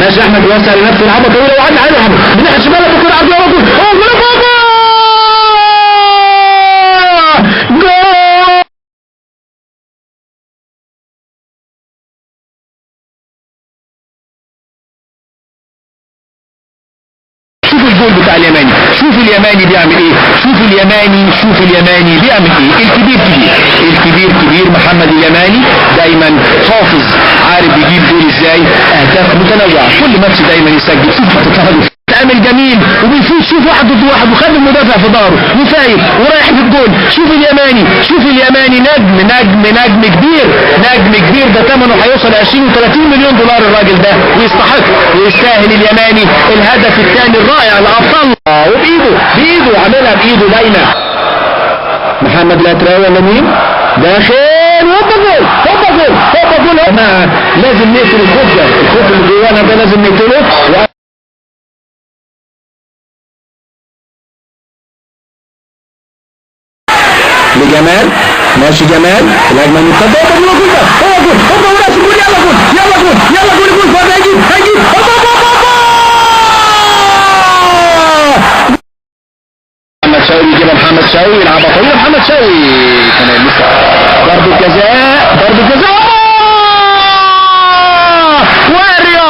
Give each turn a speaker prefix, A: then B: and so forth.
A: ماشي احمد يوسع لنفسه، يلعبها طويله وعدى على احمد من ناحيه الشمال، بكره عرضيه على طول، الجول بتاع اليماني. شوف اليماني بيعمل ايه، شوف اليماني بيعمل ايه. الكبير كبير محمد اليماني دايما حافظ، عارف يجيب جول ازاي، اهداف متنوعه، كل ماتش دايما يسجل. شوف التطرف تعمل جميل وبيفوز، شوف واحد ضد واحد وخد المدافع في ظهره وفايق ورايح بالجول. شوف اليماني نجم كبير ده ثمنه هيوصل 20 و30 مليون دولار الراجل ده، ويستحق ويستاهل اليماني الهدف الثاني الرائع لأبطال. وبايده عاملها بايده دايما. محمد الاتراوي ولا مين داخل، هوبا جول. لازم نقتل الخوف اللي جوانا ده، لازم نقتله. لجمال، ماشي جمال الهجمه المرتده، هو جول راس الجول، يلا جول فاضي، هيجيب محمد شوقي، يجيبها محمد شوقي، يلعبها طويله محمد شوقي كمان لسه ضربه جزاء